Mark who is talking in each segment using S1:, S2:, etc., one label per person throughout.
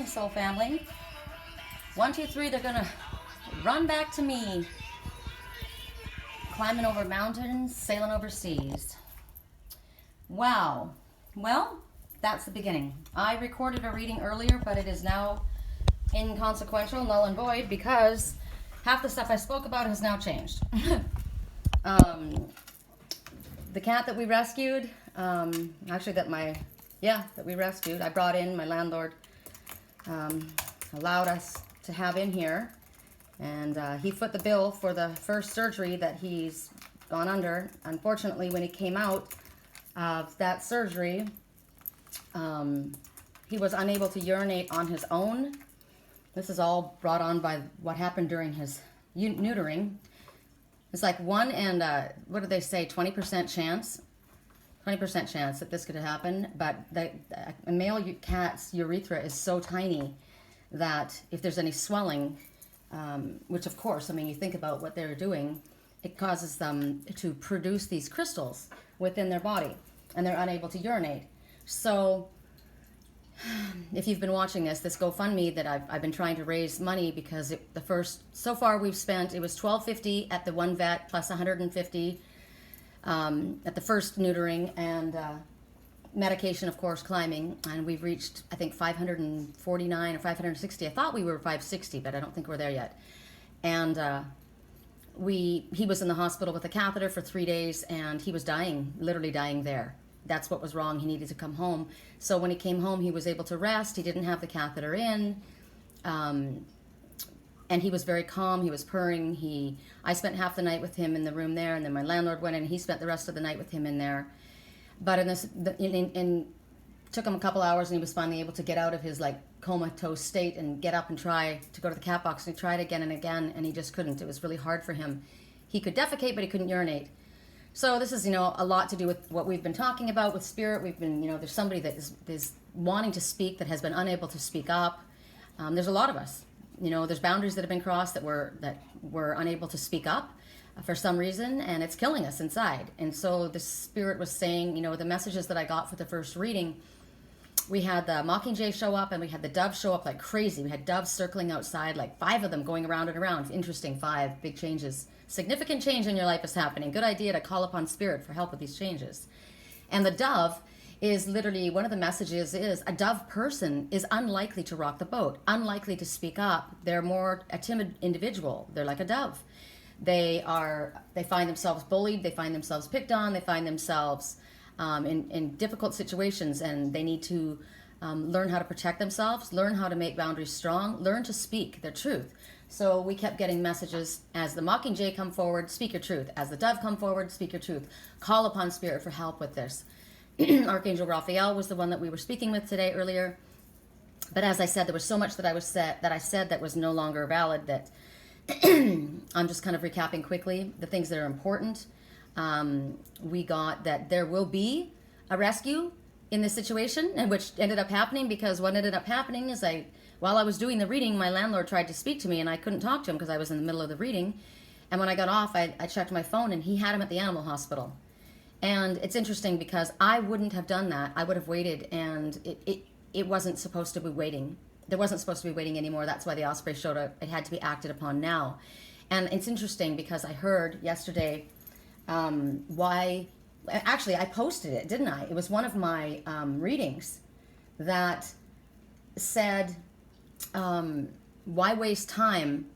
S1: morning, soul family. 1, 2, 3, they're gonna run back to me. Climbing over mountains, sailing over seas. Wow. Well, that's the beginning. I recorded a reading earlier, but it is now inconsequential, null and void, because half the stuff I spoke about has now changed. The cat that we rescued, that we rescued, I brought in, my landlord allowed us to have in here, and he foot the bill for the first surgery that he's gone under. Unfortunately, when he came out of that surgery, he was unable to urinate on his own. This is all brought on by what happened during his neutering. It's like 1 and, what did they say, 20% chance? 20% chance that this could happen, but a male cat's urethra is so tiny that if there's any swelling, which of course, I mean, you think about what they're doing, it causes them to produce these crystals within their body, and they're unable to urinate. So if you've been watching this GoFundMe that I've been trying to raise money, because so far we've spent, it was $12.50 at the one vet plus $150 at the first neutering, and medication, of course, climbing, and we've reached, I think, 549 or 560. I thought we were 560, but I don't think we're there yet. And he was in the hospital with a catheter for 3 days, and he was dying, literally dying there. That's what was wrong. He needed to come home. So when he came home, he was able to rest. He didn't have the catheter in, and he was very calm. He was purring. I spent half the night with him in the room there, and then my landlord went in, and he spent the rest of the night with him in there. But took him a couple hours, and he was finally able to get out of his comatose state and get up and try to go to the cat box. And he tried again and again, and he just couldn't. It was really hard for him. He could defecate, but he couldn't urinate. So this is, a lot to do with what we've been talking about with spirit. We've been, there's somebody that is wanting to speak that has been unable to speak up. There's a lot of us. There's boundaries that have been crossed that we're unable to speak up for some reason, and it's killing us inside. And so the spirit was saying, the messages that I got for the first reading, we had the mockingjay show up, and we had the doves show up like crazy. We had doves circling outside, like 5 of them going around and around. Interesting, 5 big changes. Significant change in your life is happening. Good idea to call upon spirit for help with these changes. And the dove is literally, one of the messages is a dove person is unlikely to rock the boat, unlikely to speak up. They're more a timid individual. They're like a dove. They find themselves bullied, they find themselves picked on, they find themselves in difficult situations, and they need to learn how to protect themselves, learn how to make boundaries strong, learn to speak their truth. So we kept getting messages, as the mockingjay come forward, speak your truth. As the dove come forward, speak your truth. Call upon spirit for help with this. Archangel Raphael was the one that we were speaking with today earlier. But as I said, there was so much that I said that was no longer valid, that I'm just kind of recapping quickly the things that are important. We got that there will be a rescue in this situation, and which ended up happening, because what ended up happening is while I was doing the reading, my landlord tried to speak to me, and I couldn't talk to him because I was in the middle of the reading. And when I got off, I checked my phone, and he had him at the animal hospital. And it's interesting because I wouldn't have done that. I would have waited, and it wasn't supposed to be waiting. There wasn't supposed to be waiting anymore. That's why the osprey showed up. It had to be acted upon now. And it's interesting because I heard yesterday actually I posted it, didn't I? It was one of my readings that said, why waste time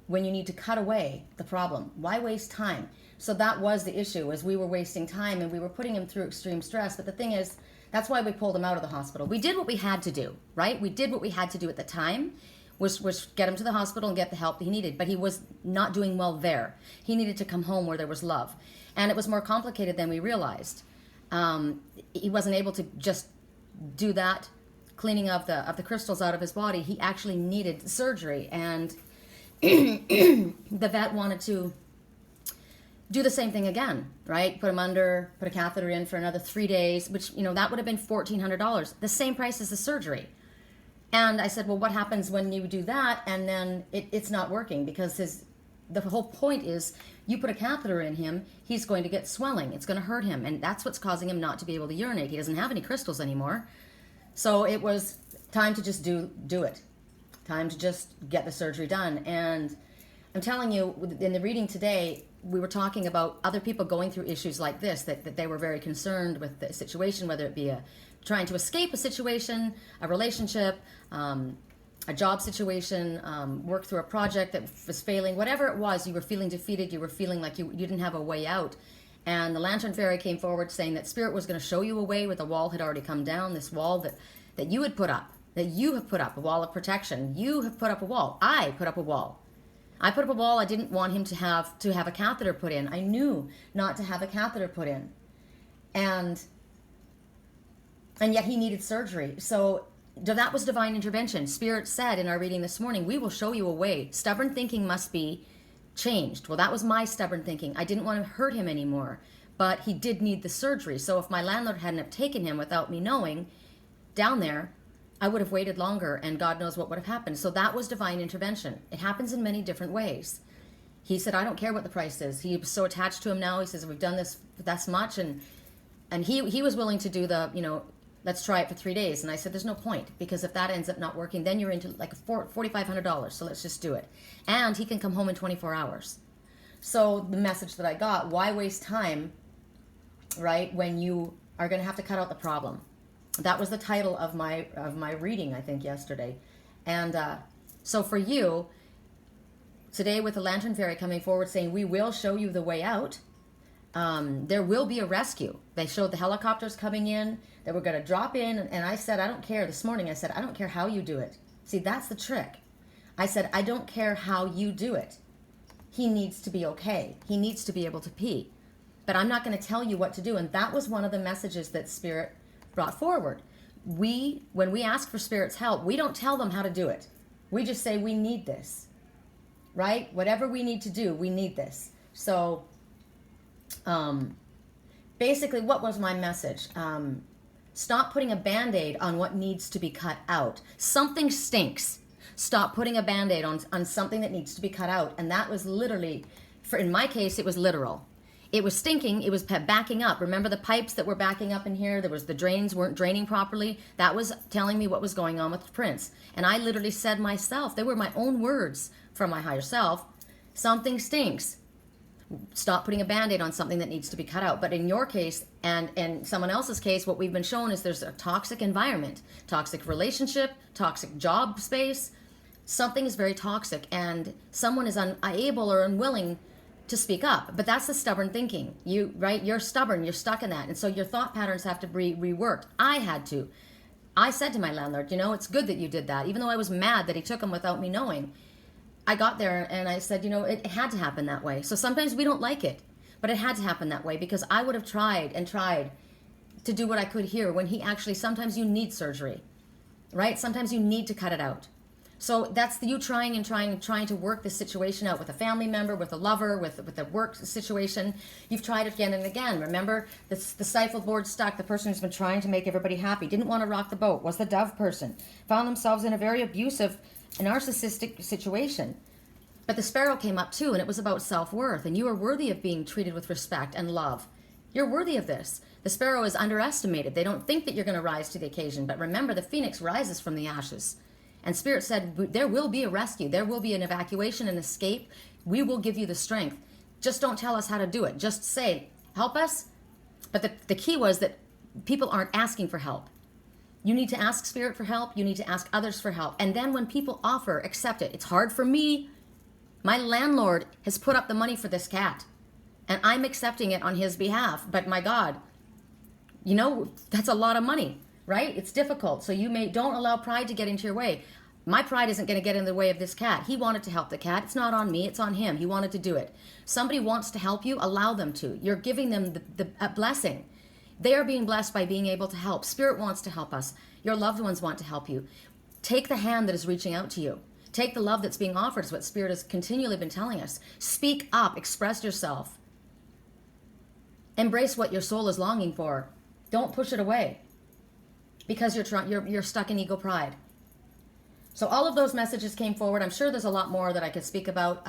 S1: when you need to cut away the problem? Why waste time? So that was the issue, was we were wasting time, and we were putting him through extreme stress. But the thing is, that's why we pulled him out of the hospital. We did what we had to do, right? We did what we had to do at the time, was get him to the hospital and get the help that he needed. But he was not doing well there. He needed to come home where there was love. And it was more complicated than we realized. He wasn't able to just do that cleaning of the crystals out of his body. He actually needed surgery. And the vet wanted to do the same thing again, right? Put him under, put a catheter in for another 3 days, which, that would have been $1,400, the same price as the surgery. And I said, well, what happens when you do that and then it's not working? Because the whole point is, you put a catheter in him, he's going to get swelling. It's going to hurt him, and that's what's causing him not to be able to urinate. He doesn't have any crystals anymore. So it was Time to just do it. Time to just get the surgery done. And I'm telling you, in the reading today, we were talking about other people going through issues like this, that they were very concerned with the situation, whether it be trying to escape a situation, a relationship, a job situation, work through a project that was failing, whatever it was, you were feeling defeated, you were feeling like you didn't have a way out. And the Lantern Fairy came forward saying that Spirit was going to show you a way where the wall had already come down, this wall that you had put up, that you have put up, a wall of protection. You have put up a wall. I put up a wall. I put up a wall. I didn't want him to have a catheter put in. I knew not to have a catheter put in. And yet he needed surgery. So that was divine intervention. Spirit said in our reading this morning, we will show you a way. Stubborn thinking must be changed. Well, that was my stubborn thinking. I didn't want to hurt him anymore, but he did need the surgery. So if my landlord hadn't have taken him without me knowing down there, I would have waited longer, and God knows what would have happened. So that was divine intervention. It happens in many different ways. He said, I don't care what the price is. He was so attached to him now. He says, we've done this much. And he was willing to do let's try it for 3 days. And I said, there's no point, because if that ends up not working, then you're into like $4,500. So let's just do it. And he can come home in 24 hours. So the message that I got, why waste time, right, when you are going to have to cut out the problem? That was the title of my reading, I think, yesterday. And so for you, today with the Lantern Fairy coming forward saying, we will show you the way out. There will be a rescue. They showed the helicopters coming in. They were going to drop in. And I said, I don't care. This morning I said, I don't care how you do it. See, that's the trick. I said, I don't care how you do it. He needs to be okay. He needs to be able to pee. But I'm not going to tell you what to do. And that was one of the messages that Spirit brought forward. When we ask for Spirit's help, we don't tell them how to do it. We just say, we need this, right? Whatever we need to do, we need this. So basically, what was my message? Stop putting a Band-Aid on what needs to be cut out. Something stinks. Stop putting a Band-Aid on something that needs to be cut out. And that was literally, in my case, it was literal. It was stinking. It was backing up. Remember the pipes that were backing up in here? The drains weren't draining properly. That was telling me what was going on with Prince. And I literally said myself, they were my own words from my higher self, something stinks. Stop putting a Band-Aid on something that needs to be cut out. But in your case and someone else's case, what we've been shown is there's a toxic environment, toxic relationship, toxic job space. Something is very toxic, and someone is unable or unwilling to speak up. But that's the stubborn thinking. You're stubborn, you're stuck in that. And so your thought patterns have to be reworked. I had to. I said to my landlord, it's good that you did that. Even though I was mad that he took him without me knowing. I got there and I said, it had to happen that way. So sometimes we don't like it, but it had to happen that way, because I would have tried and tried to do what I could here when sometimes you need surgery, right? Sometimes you need to cut it out. So that's you trying to work this situation out with a family member, with a lover, with a work situation. You've tried it again and again. Remember, the stifle board stuck. The person who's been trying to make everybody happy, didn't want to rock the boat, was the dove person. Found themselves in a very abusive, narcissistic situation. But the sparrow came up too, and it was about self-worth. And you are worthy of being treated with respect and love. You're worthy of this. The sparrow is underestimated. They don't think that you're going to rise to the occasion. But remember, the phoenix rises from the ashes. And Spirit said, there will be a rescue. There will be an evacuation, an escape. We will give you the strength. Just don't tell us how to do it. Just say, help us. But the key was that people aren't asking for help. You need to ask Spirit for help. You need to ask others for help. And then when people offer, accept it. It's hard for me. My landlord has put up the money for this cat. And I'm accepting it on his behalf. But my God, that's a lot of money. Right? It's difficult. So don't allow pride to get into your way. My pride isn't going to get in the way of this cat. He wanted to help the cat. It's not on me. It's on him. He wanted to do it. Somebody wants to help you. Allow them to. You're giving them a blessing. They are being blessed by being able to help. Spirit wants to help us. Your loved ones want to help you. Take the hand that is reaching out to you. Take the love that's being offered, is what Spirit has continually been telling us. Speak up. Express yourself. Embrace what your soul is longing for. Don't push it away, because you're stuck in ego pride. So all of those messages came forward. I'm sure there's a lot more that I could speak about.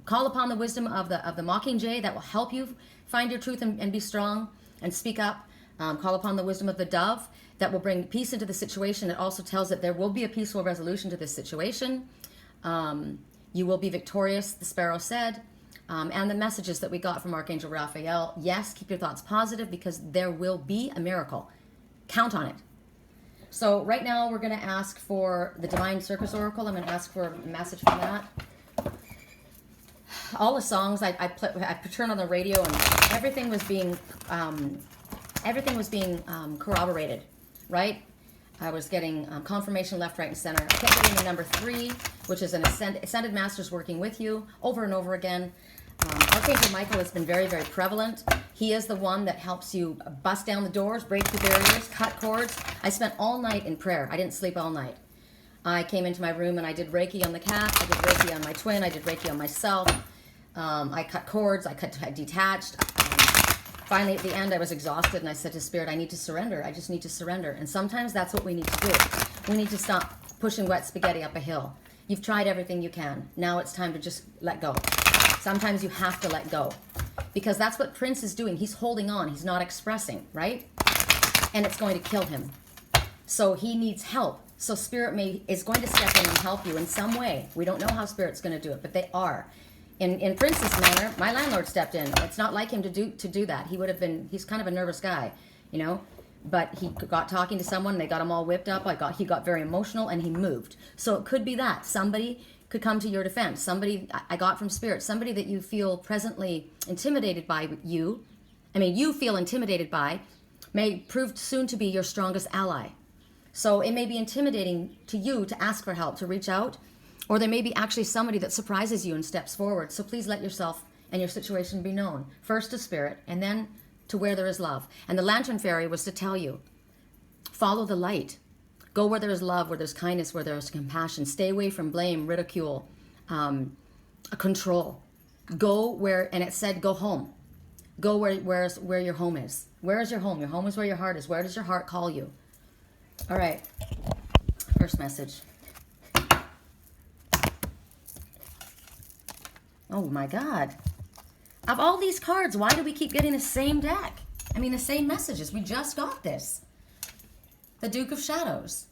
S1: Call upon the wisdom of the mockingjay. That will help you find your truth and be strong and speak up. Call upon the wisdom of the dove. that will bring peace into the situation. It also tells that there will be a peaceful resolution to this situation. You will be victorious, the sparrow said. And the messages that we got from Archangel Raphael, yes, keep your thoughts positive because there will be a miracle. Count on it. So right now we're going to ask for the Divine Circus Oracle. I'm going to ask for a message from that. All the songs I turned on the radio, and everything was being corroborated, right? I was getting confirmation left, right, and center. I kept getting the number 3, which is an ascended masters working with you, over and over again. Archangel Michael has been very, very prevalent. He is the one that helps you bust down the doors, break through barriers, cut cords. I spent all night in prayer. I didn't sleep all night. I came into my room and I did Reiki on the cat. I did Reiki on my twin. I did Reiki on myself. I cut cords. I detached. Finally, at the end, I was exhausted and I said to Spirit, I need to surrender. I just need to surrender. And sometimes that's what we need to do. We need to stop pushing wet spaghetti up a hill. You've tried everything you can. Now it's time to just let go. Sometimes you have to let go because that's what Prince is doing. He's holding on. He's not expressing, right? And it's going to kill him. So he needs help. So Spirit is going to step in and help you in some way. We don't know how Spirit's going to do it, but they are. In Prince's manner, my landlord stepped in. It's not like him to do that. He's kind of a nervous guy, you know? But he got talking to someone, they got him all whipped up. He got very emotional and he moved. So it could be that. Somebody could come to your defense. Somebody I got from Spirit, somebody that you feel presently intimidated by you feel intimidated by, may prove soon to be your strongest ally. So it may be intimidating to you to ask for help, to reach out, or there may be actually somebody that surprises you and steps forward. So please let yourself and your situation be known. First to Spirit, and then to where there is love. And the Lantern Fairy was to tell you, follow the light. Go where there is love, where there's kindness, where there is compassion. Stay away from blame, ridicule, control. Go where, and it said go home. Go where your home is. Where is your home? Your home is where your heart is. Where does your heart call you? All right. First message. Oh my God. Of all these cards, why do we keep getting the same deck? I mean, the same messages. We just got this. The Duke of Shadows.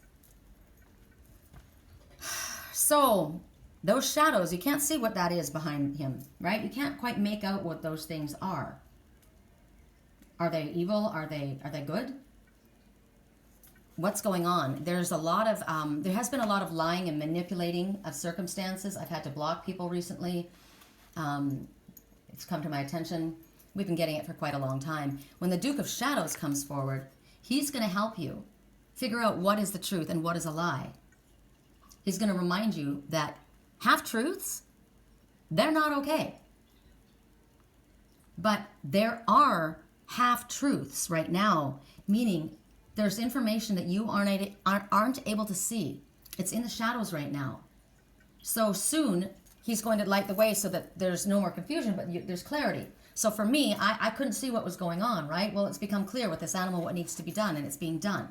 S1: So, those shadows, you can't see what that is behind him, right? You can't quite make out what those things are. Are they evil? Are they good? What's going on? There's a lot of, there has been a lot of lying and manipulating of circumstances. I've had to block people recently. It's come to my attention. We've been getting it for quite a long time. When the Duke of Shadows comes forward, he's going to help you figure out what is the truth and what is a lie. He's going to remind you that half-truths, they're not okay. But there are half-truths right now, meaning there's information that you aren't able to see. It's in the shadows right now. So soon, he's going to light the way so that there's no more confusion, but there's clarity. So for me, I couldn't see what was going on, right? Well, it's become clear with this animal what needs to be done, and it's being done.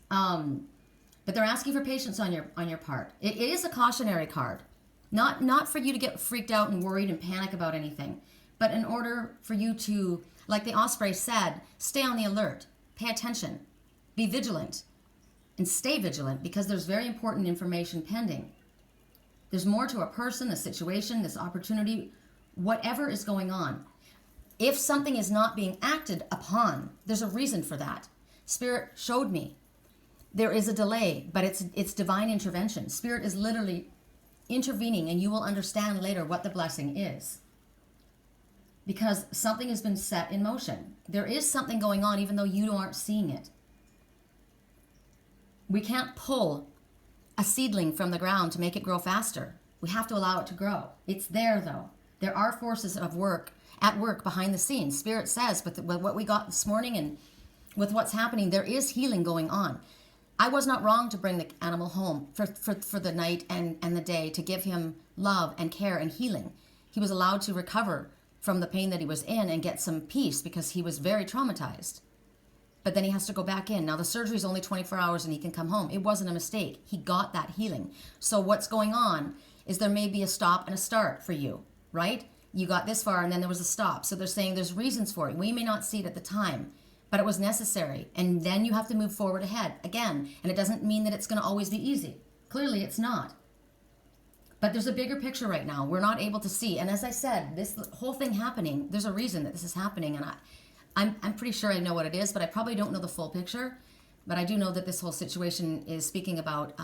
S1: But they're asking for patience on your part. It is a cautionary card. Not for you to get freaked out and worried and panic about anything, but in order for you to, like the Osprey said, stay on the alert, pay attention, be vigilant, and stay vigilant because there's very important information pending. There's more to a person, a situation, this opportunity, whatever is going on. If something is not being acted upon, there's a reason for that. Spirit showed me. There is a delay, but it's divine intervention. Spirit is literally intervening, and you will understand later what the blessing is. Because something has been set in motion. There is something going on even though you aren't seeing it. We can't pull a seedling from the ground to make it grow faster. We have to allow it to grow. It's there though. There are forces at work behind the scenes. Spirit says, but with what we got this morning and with what's happening, there is healing going on. I was not wrong to bring the animal home for the night and the day to give him love and care and healing. He was allowed to recover from the pain that he was in and get some peace because he was very traumatized. But then he has to go back in. Now the surgery is only 24 hours and he can come home. It wasn't a mistake. He got that healing. So what's going on is there may be a stop and a start for you, right? You got this far and then there was a stop. So they're saying there's reasons for it. We may not see it at the time, but it was necessary. And then you have to move forward ahead again. And it doesn't mean that it's going to always be easy. Clearly it's not. But there's a bigger picture right now. We're not able to see. And as I said, this whole thing happening, there's a reason that this is happening. And I'm pretty sure I know what it is, but I probably don't know the full picture. But I do know that this whole situation is speaking about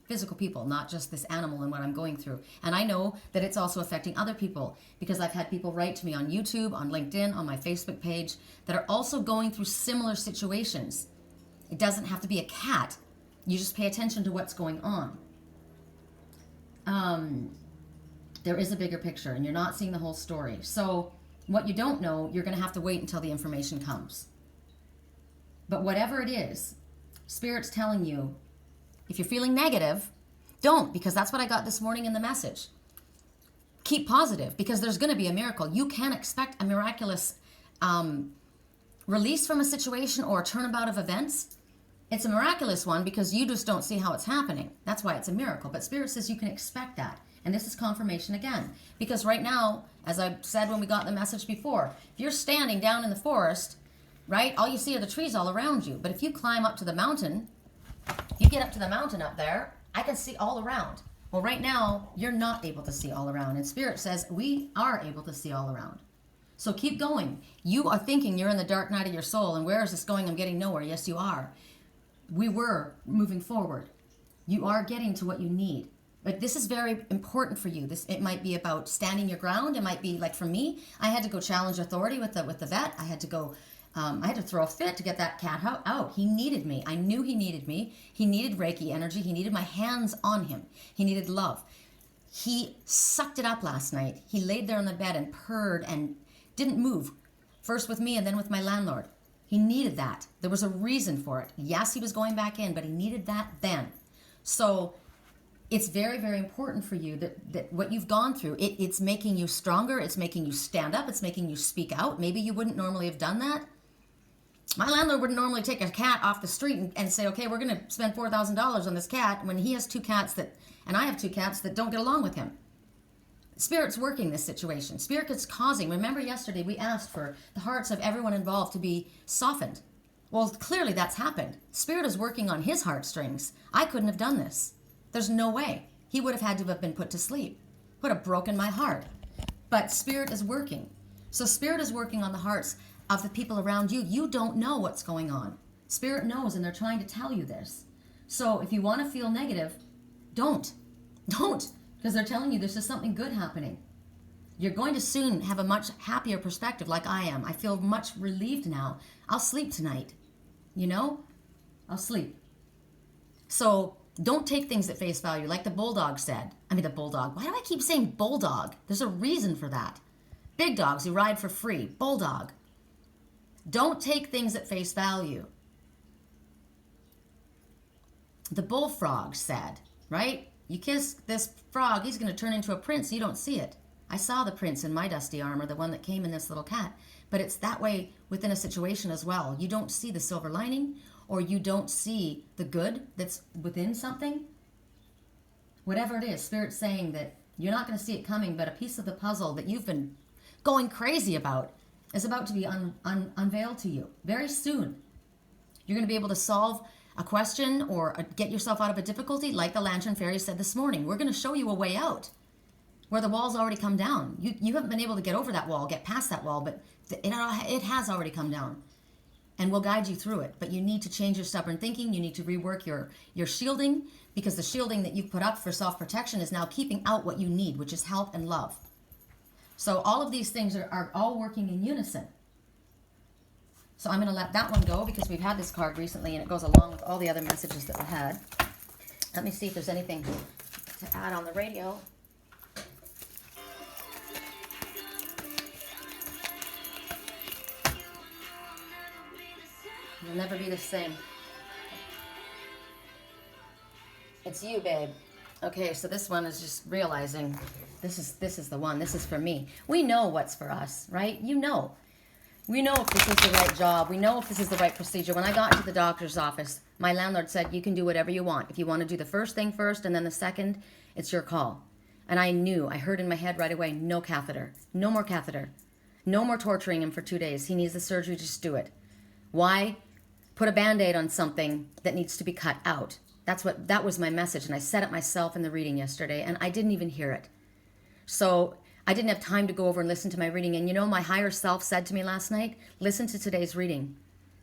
S1: physical people, not just this animal and what I'm going through. And I know that it's also affecting other people because I've had people write to me on YouTube, on LinkedIn, on my Facebook page that are also going through similar situations. It doesn't have to be a cat. You just pay attention to what's going on. There is a bigger picture and you're not seeing the whole story. So what you don't know, you're going to have to wait until the information comes. But whatever it is, Spirit's telling you, if you're feeling negative, don't, because that's what I got this morning in the message. Keep positive, because there's going to be a miracle. You can't expect a miraculous release from a situation or a turnabout of events. It's a miraculous one because you just don't see how it's happening. That's why it's a miracle. But Spirit says you can expect that. And this is confirmation again. Because right now, as I said when we got the message before, if you're standing down in the forest, right, all you see are the trees all around you. But if you climb up to the mountain, you get up to the mountain up there, I can see all around. Well, right now, you're not able to see all around. And Spirit says we are able to see all around. So keep going. You are thinking you're in the dark night of your soul. And where is this going? I'm getting nowhere. Yes, you are. We were moving forward. You are getting to what you need. But this is very important for you. It might be about standing your ground. It might be like for me, I had to go challenge authority with the vet. I had to go, I had to throw a fit to get that cat out. He needed me. I knew he needed me. He needed Reiki energy. He needed my hands on him. He needed love. He sucked it up last night. He laid there on the bed and purred and didn't move. First with me and then with my landlord. He needed that. There was a reason for it. Yes, he was going back in, but he needed that then. So it's very, very important for you that what you've gone through, it's making you stronger. It's making you stand up. It's making you speak out. Maybe you wouldn't normally have done that. My landlord wouldn't normally take a cat off the street and say, okay, we're going to spend $4,000 on this cat when he has two cats and I have two cats that don't get along with him. Spirit's working this situation. Spirit is causing. Remember yesterday we asked for the hearts of everyone involved to be softened. Well, clearly that's happened. Spirit is working on his heartstrings. I couldn't have done this. There's no way. He would have had to have been put to sleep. Would have broken my heart. But Spirit is working. So Spirit is working on the hearts of the people around you. You don't know what's going on. Spirit knows, and they're trying to tell you this. So if you want to feel negative, don't. Don't. Because they're telling you there's just something good happening. You're going to soon have a much happier perspective like I am. I feel much relieved now. I'll sleep tonight. You know? I'll sleep. So don't take things at face value like the bulldog said. The bulldog. Why do I keep saying bulldog? There's a reason for that. Big dogs who ride for free. Bulldog. Don't take things at face value. The bullfrog said, right? You kiss this frog, he's going to turn into a prince. You don't see it. I saw the prince in my dusty armor, the one that came in this little cat. But it's that way within a situation as well. You don't see the silver lining, or you don't see the good that's within something. Whatever it is, Spirit's saying that you're not going to see it coming, but a piece of the puzzle that you've been going crazy about is about to be unveiled to you very soon. You're going to be able to solve a question or get yourself out of a difficulty, like the Lantern Fairy said this morning. We're going to show you a way out where the wall's already come down. You haven't been able to get over that wall, get past that wall, but it has already come down. And we'll guide you through it. But you need to change your stubborn thinking. You need to rework your shielding, because the shielding that you've put up for self-protection is now keeping out what you need, which is help and love. So all of these things are all working in unison. So I'm going to let that one go because we've had this card recently and it goes along with all the other messages that we had. Let me see if there's anything to add on the radio. You'll never be the same. It's you, babe. Okay, so this one is just realizing this is the one. This is for me. We know what's for us, right? You know. We know if this is the right job. We know if this is the right procedure. When I got into the doctor's office, my landlord said, you can do whatever you want. If you want to do the first thing first and then the second, it's your call. And I heard in my head right away, no catheter. No more catheter. No more torturing him for 2 days. He needs the surgery, just do it. Why put a Band-Aid on something that needs to be cut out? That was my message, and I said it myself in the reading yesterday, and I didn't even hear it. So I didn't have time to go over and listen to my reading. And my higher self said to me last night, listen to today's reading.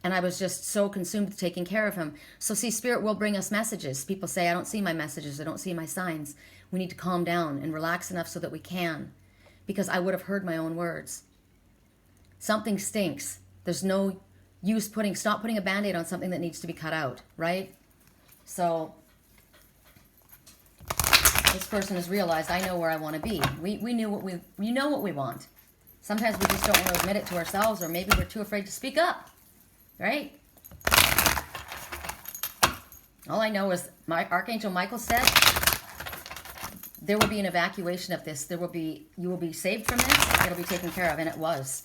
S1: And I was just so consumed with taking care of him. So see, Spirit will bring us messages. People say, I don't see my messages. I don't see my signs. We need to calm down and relax enough so that we can. Because I would have heard my own words. Something stinks. There's no use stop putting a Band-Aid on something that needs to be cut out, right? So this person has realized, I know where I want to be. We know what we want. Sometimes we just don't want to admit it to ourselves, or maybe we're too afraid to speak up, right? All I know is Archangel Michael said, there will be an evacuation of this. You will be saved from this. It'll be taken care of. And it was.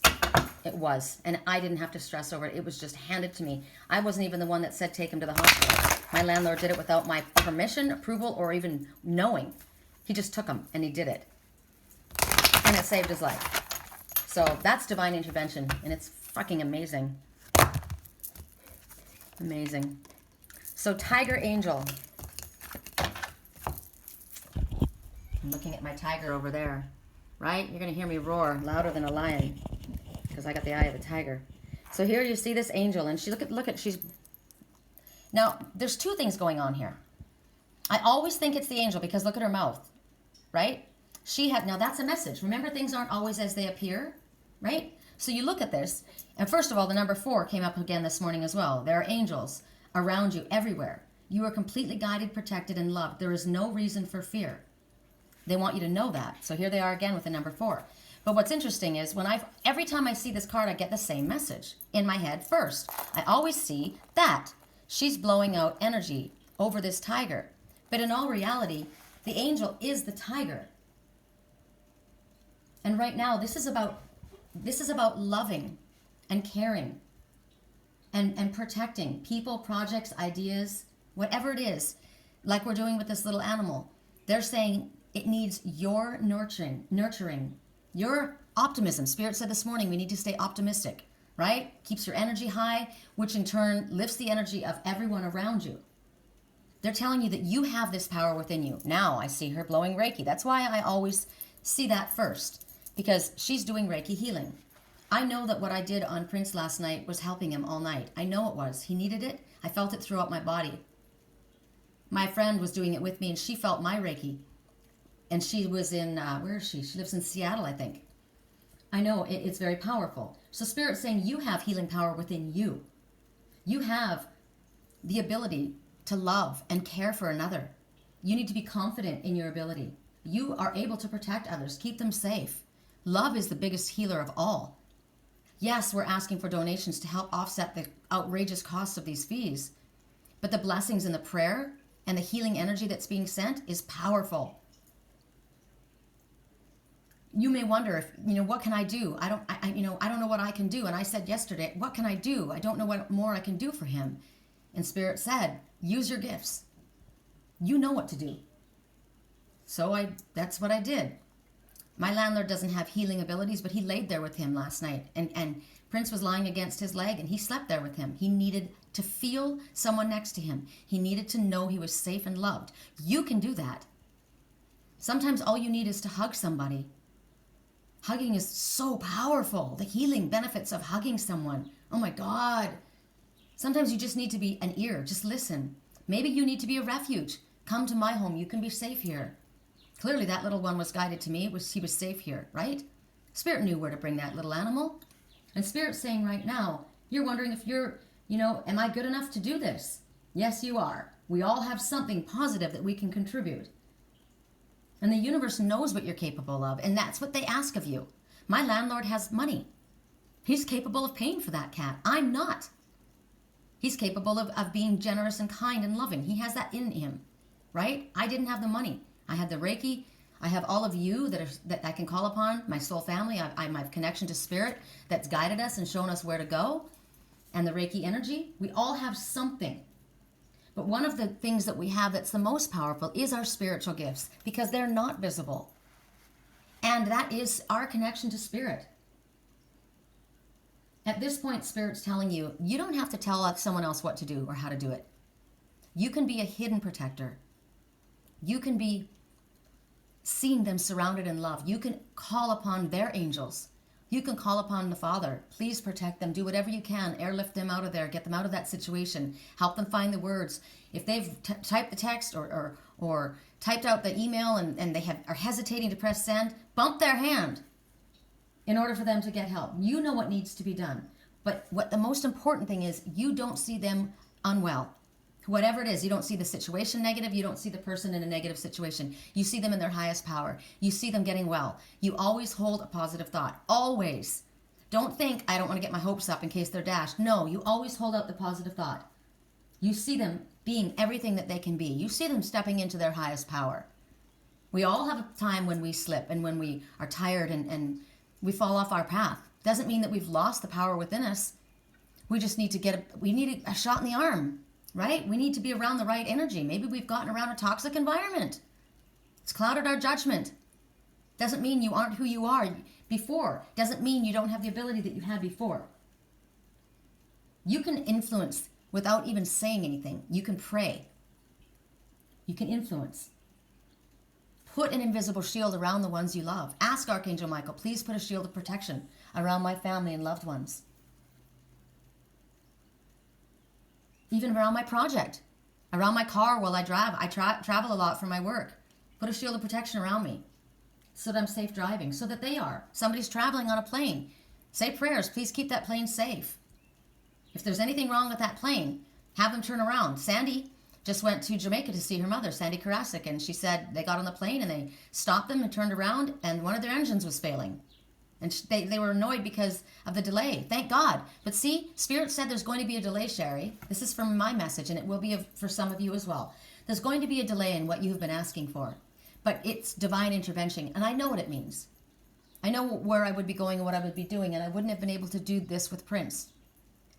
S1: It was. And I didn't have to stress over it. It was just handed to me. I wasn't even the one that said take him to the hospital. My landlord did it without my permission, approval, or even knowing. He just took him and he did it. And it saved his life. So that's divine intervention. And it's fucking amazing. Amazing. So Tiger Angel. I'm looking at my tiger over there. Right? You're going to hear me roar louder than a lion. Because I got the eye of the tiger. So here you see this angel, and she's... Now, there's two things going on here. I always think it's the angel because look at her mouth, right? Now that's a message. Remember, things aren't always as they appear, right? So you look at this, and first of all, the number 4 came up again this morning as well. There are angels around you everywhere. You are completely guided, protected, and loved. There is no reason for fear. They want you to know that. So here they are again with the number 4. But what's interesting is every time I see this card, I get the same message in my head first. I always see that she's blowing out energy over this tiger. But in all reality, the angel is the tiger. And right now, this is about loving and caring and protecting people, projects, ideas, whatever it is, like we're doing with this little animal. They're saying it needs your nurturing, your optimism. Spirit said this morning, we need to stay optimistic, right? Keeps your energy high, which in turn lifts the energy of everyone around you. They're telling you that you have this power within you. Now I see her blowing Reiki. That's why I always see that first, because she's doing Reiki healing. I know that what I did on Prince last night was helping him all night. I know it was. He needed it. I felt it throughout my body. My friend was doing it with me, and she felt my Reiki. And she was in, where is she? She lives in Seattle, I think. I know, it's very powerful. So Spirit's saying you have healing power within you. You have the ability to love and care for another. You need to be confident in your ability. You are able to protect others, keep them safe. Love is the biggest healer of all. Yes, we're asking for donations to help offset the outrageous costs of these fees. But the blessings in the prayer and the healing energy that's being sent is powerful. You may wonder if, what can I do? I don't know what I can do. And I said yesterday, what can I do? I don't know what more I can do for him. And Spirit said, use your gifts. You know what to do. So that's what I did. My landlord doesn't have healing abilities, but he laid there with him last night. And Prince was lying against his leg, and he slept there with him. He needed to feel someone next to him. He needed to know he was safe and loved. You can do that. Sometimes all you need is to hug somebody. Hugging is so powerful. The healing benefits of hugging someone. Oh my God. Sometimes you just need to be an ear. Just listen. Maybe you need to be a refuge. Come to my home. You can be safe here. Clearly that little one was guided to me. He was safe here, right? Spirit knew where to bring that little animal. And Spirit's saying right now, you're wondering if you're, am I good enough to do this? Yes, you are. We all have something positive that we can contribute. And the universe knows what you're capable of, and that's what they ask of you. My landlord has money. He's capable of paying for that cat. I'm not. He's capable of being generous and kind and loving. He has that in him, right? I didn't have the money. I had the Reiki. I have all of you that I can call upon, my soul family. I my connection to Spirit that's guided us and shown us where to go, and the Reiki energy. We all have something. But one of the things that we have that's the most powerful is our spiritual gifts, because they're not visible. And that is our connection to Spirit. At this point, Spirit's telling you, you don't have to tell someone else what to do or how to do it. You can be a hidden protector. You can be seeing them surrounded in love. You can call upon their angels. You can call upon the Father. Please protect them. Do whatever you can. Airlift them out of there. Get them out of that situation. Help them find the words. If they've typed the text or typed out the email and they are hesitating to press send, bump their hand in order for them to get help. You know what needs to be done. But what the most important thing is, you don't see them unwell. Whatever it is, you don't see the situation negative. You don't see the person in a negative situation. You see them in their highest power. You see them getting well. You always hold a positive thought. Always. Don't think, I don't want to get my hopes up in case they're dashed. No, you always hold out the positive thought. You see them being everything that they can be. You see them stepping into their highest power. We all have a time when we slip and when we are tired and we fall off our path. Doesn't mean that we've lost the power within us. We just need to we need a shot in the arm. Right? We need to be around the right energy. Maybe we've gotten around a toxic environment. It's clouded our judgment. Doesn't mean you aren't who you are before. Doesn't mean you don't have the ability that you had before. You can influence without even saying anything. You can pray. You can influence. Put an invisible shield around the ones you love. Ask Archangel Michael, please put a shield of protection around my family and loved ones. Even around my project, around my car while I drive. I travel a lot for my work. Put a shield of protection around me so that I'm safe driving, so that they are. Somebody's traveling on a plane. Say prayers. Please keep that plane safe. If there's anything wrong with that plane, have them turn around. Sandy just went to Jamaica to see her mother, Sandy Karasik, and she said they got on the plane and they stopped them and turned around and one of their engines was failing. And they were annoyed because of the delay. Thank God. But see, Spirit said there's going to be a delay, Sherry. This is from my message, and it will be for some of you as well. There's going to be a delay in what you've been asking for. But it's divine intervention, and I know what it means. I know where I would be going and what I would be doing, and I wouldn't have been able to do this with Prince.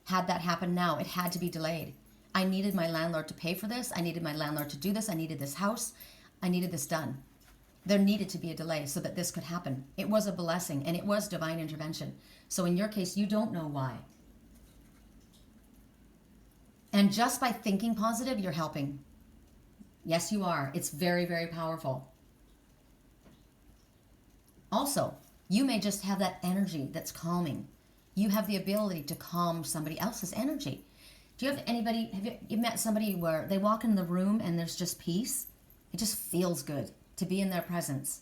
S1: Had that happened now, it had to be delayed. I needed my landlord to pay for this. I needed my landlord to do this. I needed this house. I needed this done. There needed to be a delay so that this could happen. It was a blessing and it was divine intervention. So in your case, you don't know why. And just by thinking positive, you're helping. Yes, you are. It's very, very powerful. Also, you may just have that energy that's calming. You have the ability to calm somebody else's energy. Do you have anybody, have you met somebody where they walk in the room and there's just peace? It just feels good to be in their presence.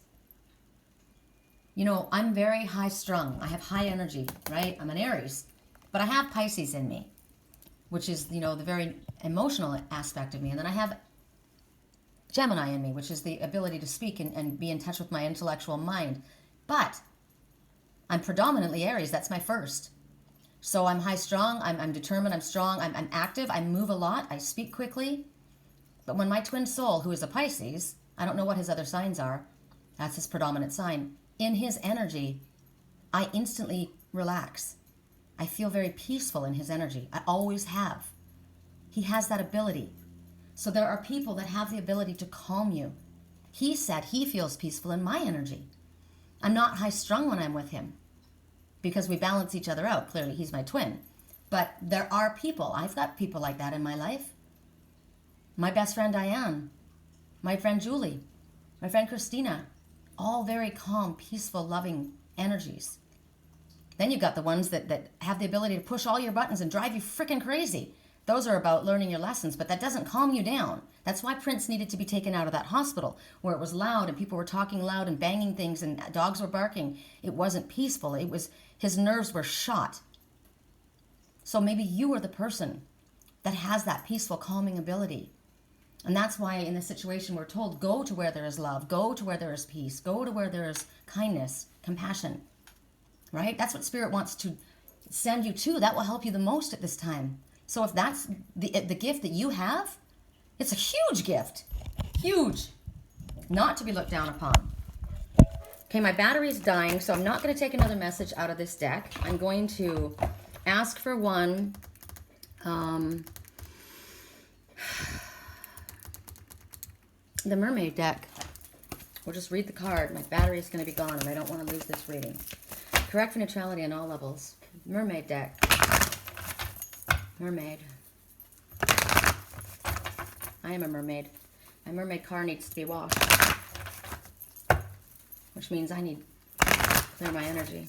S1: You know, I'm very high strung. I have high energy, right? I'm an Aries, but I have Pisces in me, which is, you know, the very emotional aspect of me. And then I have Gemini in me, which is the ability to speak and be in touch with my intellectual mind. But I'm predominantly Aries. That's my first. So I'm high strung. I'm determined. I'm strong. I'm active. I move a lot. I speak quickly. But when my twin soul, who is a Pisces, I don't know what his other signs are. That's his predominant sign. In his energy, I instantly relax. I feel very peaceful in his energy. I always have. He has that ability. So there are people that have the ability to calm you. He said he feels peaceful in my energy. I'm not high strung when I'm with him because we balance each other out. Clearly, he's my twin. But there are people. I've got people like that in my life. My best friend Diane, my friend Julie, my friend Christina, all very calm, peaceful, loving energies. Then you've got the ones that have the ability to push all your buttons and drive you freaking crazy. Those are about learning your lessons, but that doesn't calm you down. That's why Prince needed to be taken out of that hospital where it was loud and people were talking loud and banging things and dogs were barking. It wasn't peaceful. It was, his nerves were shot. So maybe you are the person that has that peaceful, calming ability. And that's why in this situation we're told, go to where there is love, go to where there is peace, go to where there is kindness, compassion, right? That's what Spirit wants to send you to. That will help you the most at this time. So if that's the gift that you have, it's a huge gift, huge, not to be looked down upon. Okay, my battery's dying, so I'm not going to take another message out of this deck. I'm going to ask for one. The Mermaid deck. We'll just read the card. My battery is going to be gone and I don't want to lose this reading. correct for neutrality on all levels. Mermaid deck. Mermaid. I am a mermaid. My mermaid car needs to be washed. Which means I need to clear my energy.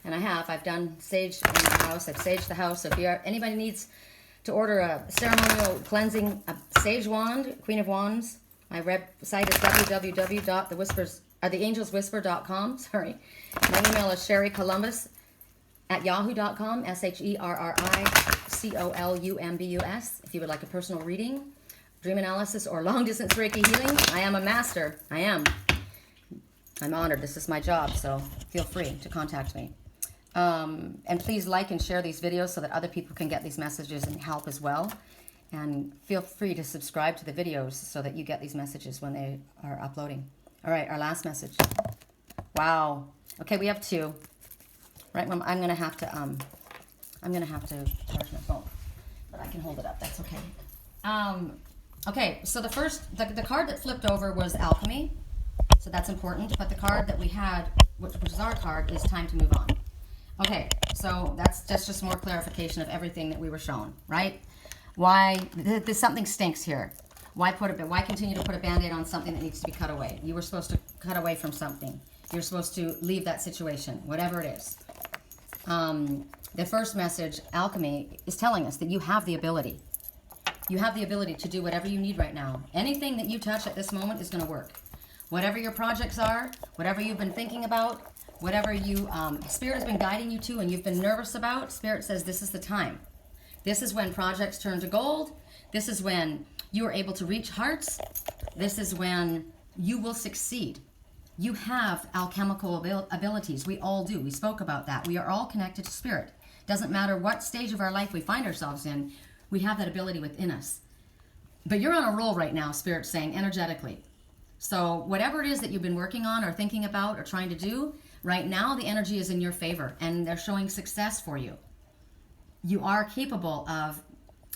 S1: And I have. I've done sage in the house. I've saged the house. So if anybody needs to order a ceremonial cleansing, a sage wand, Queen of Wands, my website is www.theangelswhisper.com. Sorry. My email is sherrycolumbus@yahoo.com. SherryColumbus. If you would like a personal reading, dream analysis, or long-distance Reiki healing, I am a master. I am. I'm honored. This is my job, so feel free to contact me. And please like and share these videos so that other people can get these messages and help as well. And feel free to subscribe to the videos so that you get these messages when they are uploading. All right, our last message. Wow. Okay, we have two. Right, Mom, I'm gonna have to charge my phone, but I can hold it up. That's okay. Okay, so the card that flipped over was Alchemy, so that's important. But the card that we had, which is our card, is Time to Move On. Okay, so that's just more clarification of everything that we were shown, right? Why there's something stinks here? Why continue to put a Band-Aid on something that needs to be cut away? You were supposed to cut away from something. You're supposed to leave that situation, whatever it is. The first message, Alchemy, is telling us that you have the ability. You have the ability to do whatever you need right now. Anything that you touch at this moment is going to work. Whatever your projects are, whatever you've been thinking about, whatever Spirit has been guiding you to and you've been nervous about, Spirit says this is the time. This is when projects turn to gold. This is when you are able to reach hearts. This is when you will succeed. You have alchemical abilities. We all do. We spoke about that. We are all connected to Spirit. Doesn't matter what stage of our life we find ourselves in, we have that ability within us. But you're on a roll right now, Spirit's saying, energetically. So whatever it is that you've been working on or thinking about or trying to do, right now the energy is in your favor and they're showing success for you. You are capable of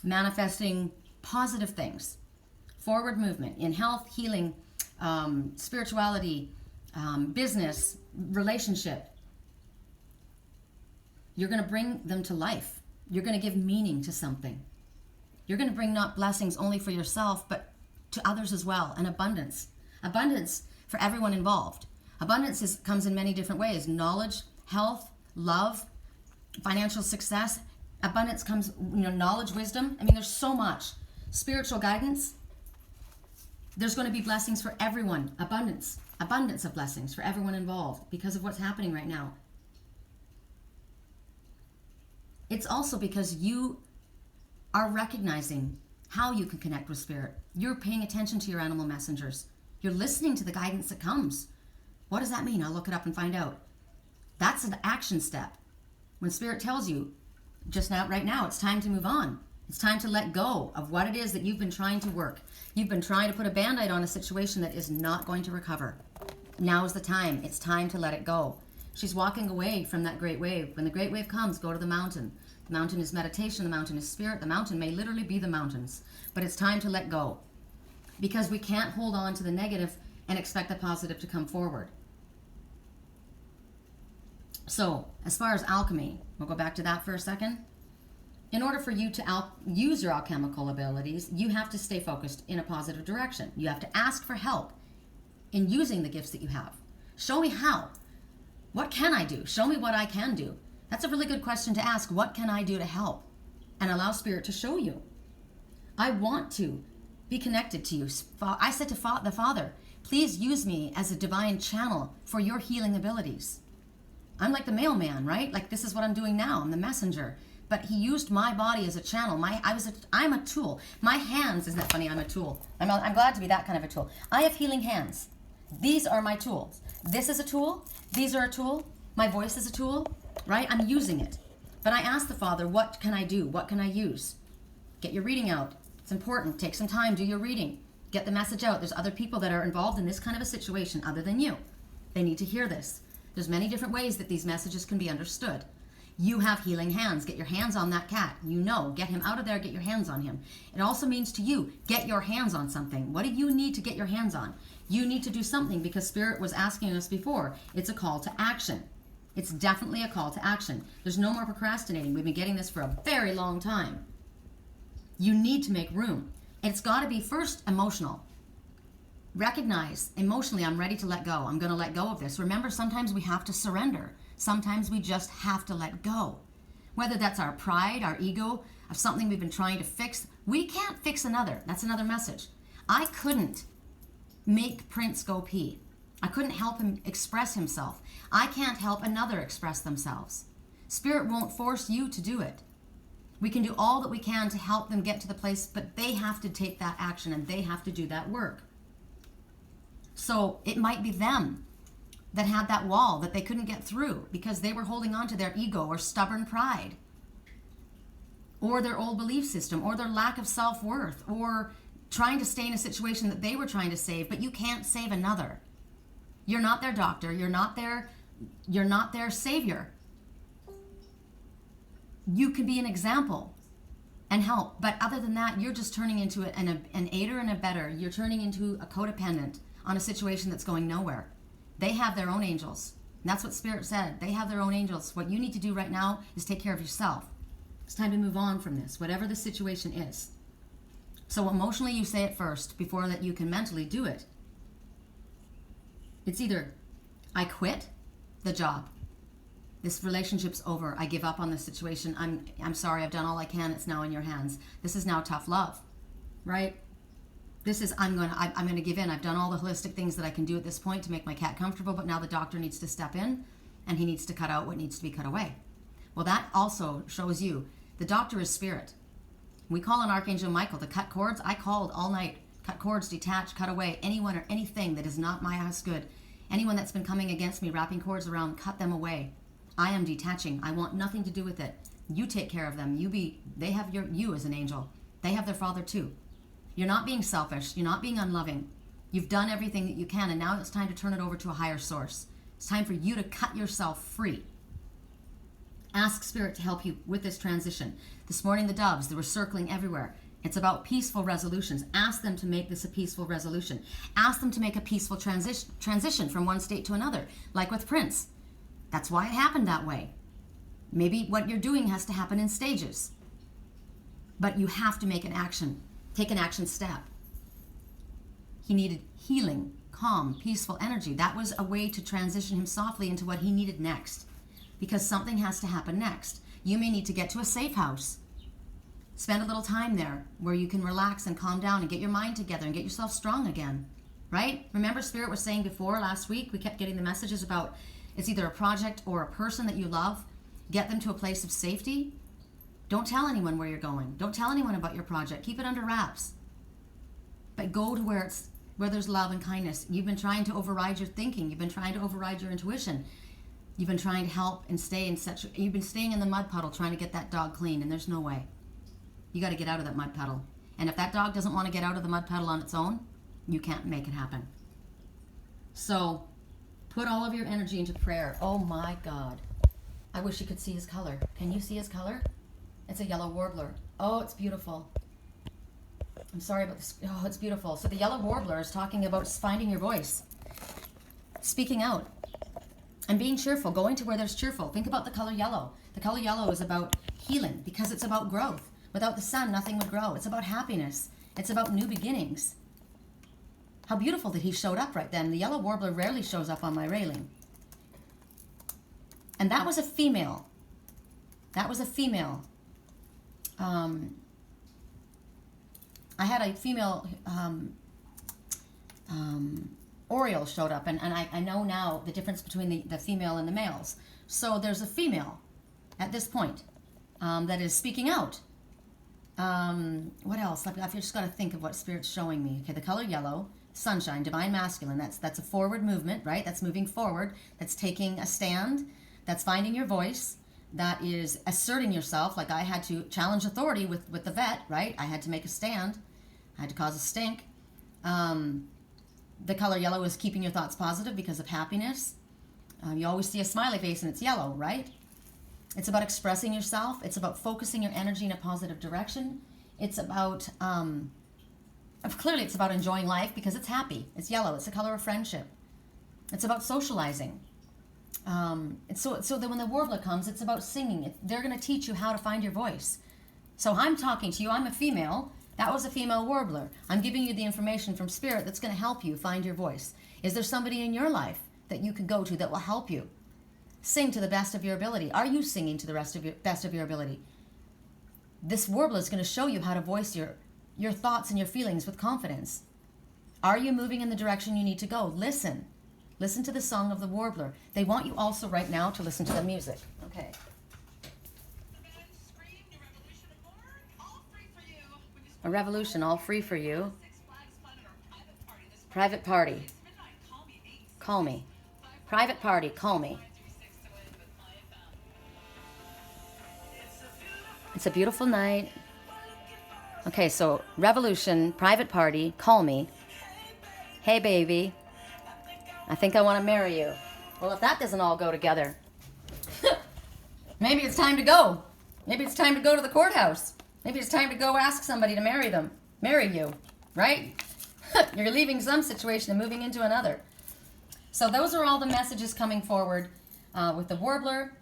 S1: manifesting positive things. Forward movement in health, healing, spirituality, business, relationship. You're going to bring them to life. You're going to give meaning to something. You're going to bring not blessings only for yourself, but to others as well, and abundance. Abundance for everyone involved. Abundance comes in many different ways. Knowledge, health, love, financial success. Abundance comes, knowledge, wisdom. I mean, there's so much. Spiritual guidance. There's going to be blessings for everyone. Abundance of blessings for everyone involved because of what's happening right now. It's also because you are recognizing how you can connect with Spirit. You're paying attention to your animal messengers. You're listening to the guidance that comes. What does that mean? I'll look it up and find out. That's an action step. When Spirit tells you, just now, right now, it's time to move on. It's time to let go of what it is that you've been trying to work. You've been trying to put a Band-Aid on a situation that is not going to recover. Now is the time. It's time to let it go. She's walking away from that great wave. When the great wave comes, go to the mountain. The mountain is meditation. The mountain is Spirit. The mountain may literally be the mountains. But it's time to let go. Because we can't hold on to the negative and expect the positive to come forward. So, as far as alchemy, we'll go back to that for a second. In order for you to use your alchemical abilities, you have to stay focused in a positive direction. You have to ask for help in using the gifts that you have. Show me how. What can I do? Show me what I can do. That's a really good question to ask. What can I do to help? And allow Spirit to show you. I want to be connected to you. I said to the Father, please use me as a divine channel for your healing abilities. I'm like the mailman, right? Like this is what I'm doing now. I'm the messenger. But he used my body as a channel. I'm a tool. My hands, isn't that funny? I'm a tool. I'm glad to be that kind of a tool. I have healing hands. These are my tools. This is a tool. These are a tool. My voice is a tool, right? I'm using it. But I asked the Father, what can I do? What can I use? Get your reading out. It's important. Take some time. Do your reading. Get the message out. There's other people that are involved in this kind of a situation other than you. They need to hear this. There's many different ways that these messages can be understood. You have healing hands. Get your hands on that cat. Get him out of there. Get your hands on him. It also means to you, get your hands on something. What do you need to get your hands on? You need to do something because Spirit was asking us before. It's a call to action. It's definitely a call to action. There's no more procrastinating. We've been getting this for a very long time. You need to make room. And it's got to be first emotional. Recognize emotionally, I'm ready to let go. I'm going to let go of this. Remember, sometimes we have to surrender. Sometimes we just have to let go. Whether that's our pride, our ego, of something we've been trying to fix. We can't fix another. That's another message. I couldn't make Prince go pee. I couldn't help him express himself. I can't help another express themselves. Spirit won't force you to do it. We can do all that we can to help them get to the place, but they have to take that action and they have to do that work. So it might be them that had that wall that they couldn't get through because they were holding on to their ego or stubborn pride or their old belief system or their lack of self-worth or trying to stay in a situation that they were trying to save, but you can't save another. You're not their doctor. You're not their savior. You can be an example and help. But other than that, you're just turning into an aider and abetter. You're turning into a codependent on a situation that's going nowhere. They have their own angels. And that's what Spirit said. They have their own angels. What you need to do right now is take care of yourself. It's time to move on from this, whatever the situation is. So emotionally, you say it first before that you can mentally do it. It's either I quit the job. This relationship's over. I give up on this situation. I'm sorry. I've done all I can. It's now in your hands. This is now tough love, right? This is I'm going to give in. I've done all the holistic things that I can do at this point to make my cat comfortable, but now the doctor needs to step in and he needs to cut out what needs to be cut away. Well, that also shows you the doctor is spirit. We call on Archangel Michael to cut cords. I called all night. Cut cords, detach, cut away. Anyone or anything that is not my highest good. Anyone that's been coming against me, wrapping cords around, cut them away. I am detaching. I want nothing to do with it. You take care of them. They have you as an angel. They have their father too. You're not being selfish. You're not being unloving. You've done everything that you can, and now it's time to turn it over to a higher source. It's time for you to cut yourself free. Ask Spirit to help you with this transition. This morning, the doves, they were circling everywhere. It's about peaceful resolutions. Ask them to make this a peaceful resolution. Ask them to make a peaceful transition from one state to another, like with Prince. That's why it happened that way. Maybe what you're doing has to happen in stages. But you have to make an action. Take an action step. He needed healing, calm, peaceful energy. That was a way to transition him softly into what he needed next. Because something has to happen next. You may need to get to a safe house. Spend a little time there where you can relax and calm down and get your mind together and get yourself strong again. Right? Remember Spirit was saying before last week, we kept getting the messages about it's either a project or a person that you love. Get them to a place of safety. Don't tell anyone where you're going. Don't tell anyone about your project. Keep it under wraps. But go to where there's love and kindness. You've been trying to override your thinking. You've been trying to override your intuition. You've been trying to help and stay in you've been staying in the mud puddle trying to get that dog clean, and there's no way. You got to get out of that mud puddle. And if that dog doesn't want to get out of the mud puddle on its own, you can't make it happen. So put all of your energy into prayer. Oh my God. I wish you could see his color. Can you see his color? It's a yellow warbler. Oh, it's beautiful. I'm sorry about this. Oh, it's beautiful. So the yellow warbler is talking about finding your voice, speaking out, and being cheerful, going to where there's cheerful. Think about the color yellow. The color yellow is about healing because it's about growth. Without the sun, nothing would grow. It's about happiness. It's about new beginnings. How beautiful that he showed up right then. The yellow warbler rarely shows up on my railing. And that was a female. That was a female. I had a female Oriole showed up, and I know now the difference between the female and the males. So there's a female at this point that is speaking out. What else? I've just got to think of what Spirit's showing me. Okay, the color yellow, sunshine, divine masculine. That's a forward movement, right? That's moving forward. That's taking a stand. That's finding your voice. That is asserting yourself. Like I had to challenge authority with the vet, right? I had to make a stand. I had to cause a stink. The color yellow is keeping your thoughts positive because of happiness. You always see a smiley face and it's yellow, right? It's about expressing yourself. It's about focusing your energy in a positive direction. It's about, clearly it's about enjoying life because it's happy. It's yellow. It's the color of friendship. It's about socializing. So that when the warbler comes, it's about singing. They're going to teach you how to find your voice. So I'm talking to you. I'm a female. That was a female warbler. I'm giving you the information from Spirit that's going to help you find your voice. Is there somebody in your life that you can go to that will help you? Sing to the best of your ability. Are you singing to the best of your ability? This warbler is going to show you how to voice your thoughts and your feelings with confidence. Are you moving in the direction you need to go? Listen. Listen to the song of the warbler. They want you also right now to listen to the music. Okay. A revolution, all free for you. Private party. Call me. Private party, call me. It's a beautiful night. Okay, so revolution, private party, call me. Hey, baby. I think I want to marry you. Well, if that doesn't all go together, maybe it's time to go. Maybe it's time to go to the courthouse. Maybe it's time to go ask somebody to marry you, right? You're leaving some situation and moving into another. So those are all the messages coming forward with the warbler.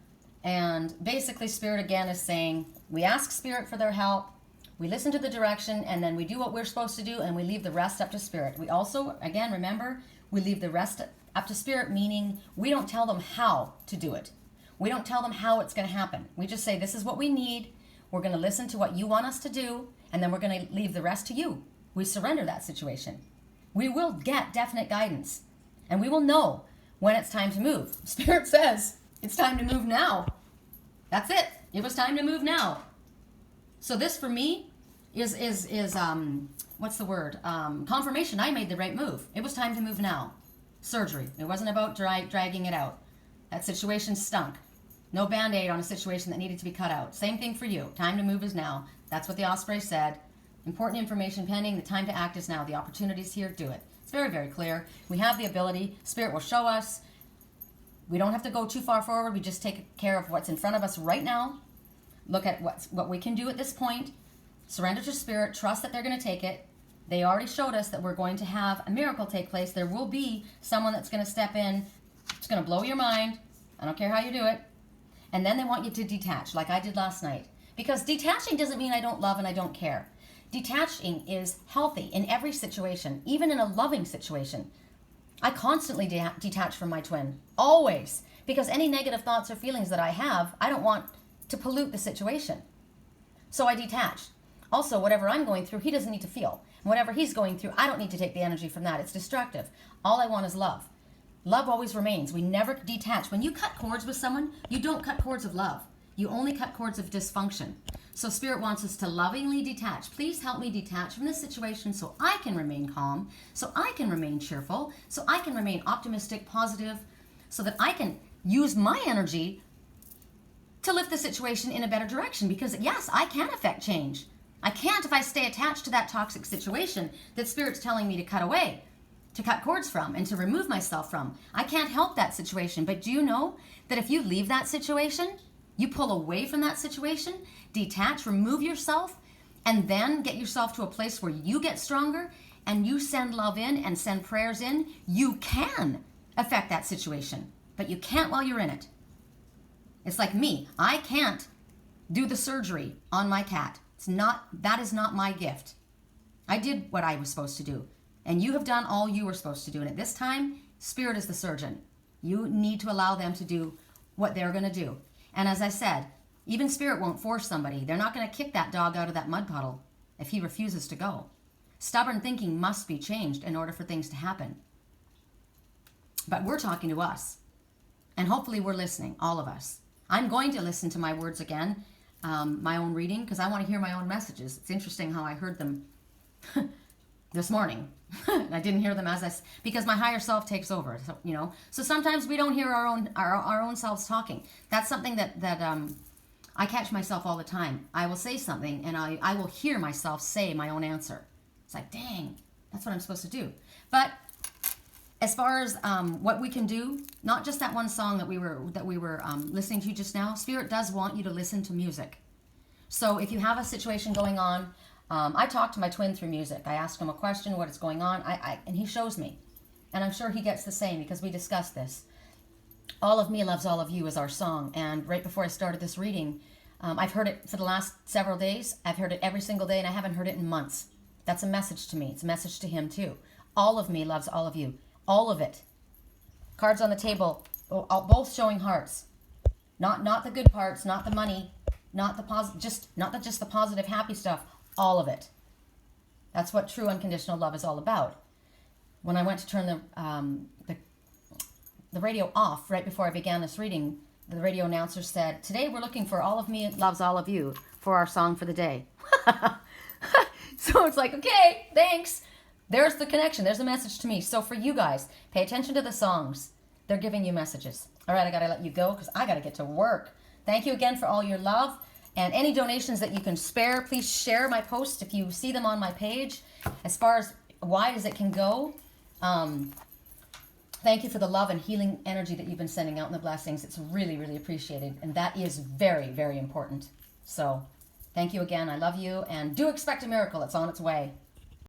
S1: And basically Spirit again is saying, we ask Spirit for their help, we listen to the direction, and then we do what we're supposed to do, and we leave the rest up to Spirit. We also, again, remember, we leave the rest up to Spirit, meaning we don't tell them how to do it. We don't tell them how it's going to happen. We just say, this is what we need. We're going to listen to what you want us to do, and then we're going to leave the rest to you. We surrender that situation. We will get definite guidance, and we will know when it's time to move. Spirit says, it's time to move now. That's it. It was time to move now. So this for me is what's the word? Confirmation. I made the right move. It was time to move now. Surgery. It wasn't about dragging it out. That situation stunk. No Band-Aid on a situation that needed to be cut out. Same thing for you. Time to move is now. That's what the Osprey said. Important information pending. The time to act is now. The opportunity's here. Do it. It's very, very clear. We have the ability. Spirit will show us. We don't have to go too far forward. We just take care of what's in front of us right now. Look at what we can do at this point. Surrender to Spirit. Trust that they're going to take it. They already showed us that we're going to have a miracle take place. There will be someone that's going to step in. It's going to blow your mind. I don't care how you do it. And then they want you to detach, like I did last night. Because detaching doesn't mean I don't love and I don't care. Detaching is healthy in every situation, even in a loving situation. I constantly detach from my twin. Always. Because any negative thoughts or feelings that I have, I don't want to pollute the situation. So I detach. Also, whatever I'm going through, he doesn't need to feel. And whatever he's going through, I don't need to take the energy from that. It's destructive. All I want is love. Love always remains. We never detach. When you cut cords with someone, you don't cut cords of love. You only cut cords of dysfunction. So Spirit wants us to lovingly detach. Please help me detach from this situation so I can remain calm, so I can remain cheerful, so I can remain optimistic, positive, so that I can use my energy to lift the situation in a better direction. Because yes, I can affect change. I can't if I stay attached to that toxic situation that Spirit's telling me to cut away, to cut cords from, and to remove myself from. I can't help that situation. But do you know that if you leave that situation, you pull away from that situation, detach, remove yourself, and then get yourself to a place where you get stronger and you send love in and send prayers in, you can affect that situation. But you can't while you're in it. It's like me. I can't do the surgery on my cat. That is not my gift. I did what I was supposed to do. And you have done all you were supposed to do. And at this time, Spirit is the surgeon. You need to allow them to do what they're going to do. And as I said, even Spirit won't force somebody. They're not going to kick that dog out of that mud puddle if he refuses to go. Stubborn thinking must be changed in order for things to happen. But we're talking to us. And hopefully we're listening, all of us. I'm going to listen to my words again, my own reading, because I want to hear my own messages. It's interesting how I heard them this morning. I didn't hear them because my higher self takes over. So, so sometimes we don't hear our own selves talking. That's something that I catch myself all the time. I will say something and I will hear myself say my own answer. It's like, dang, that's what I'm supposed to do. But as far as what we can do, not just that one song that we were listening to just now, Spirit does want you to listen to music. So if you have a situation going on, I talk to my twin through music. I ask him a question, what is going on, and he shows me. And I'm sure he gets the same because we discuss this. All of Me Loves All of You is our song. And right before I started this reading, I've heard it for the last several days. I've heard it every single day, and I haven't heard it in months. That's a message to me. It's a message to him too. All of me loves all of you. All of it. Cards on the table, both showing hearts. Not the good parts, not the money, not the just the positive, happy stuff. All of it. That's what true unconditional love is all about. When I went to turn the radio off right before I began this reading, the radio announcer said, "Today we're looking for All of Me Loves All of You for our song for the day." So it's like, okay, thanks. There's the connection. There's a message to me. So for you guys, pay attention to the songs. They're giving you messages. All right, I got to let you go because I got to get to work. Thank you again for all your love. And any donations that you can spare, please share my posts if you see them on my page. As far as wide as it can go, thank you for the love and healing energy that you've been sending out and the blessings. It's really, really appreciated. And that is very, very important. So thank you again. I love you. And do expect a miracle. It's on its way.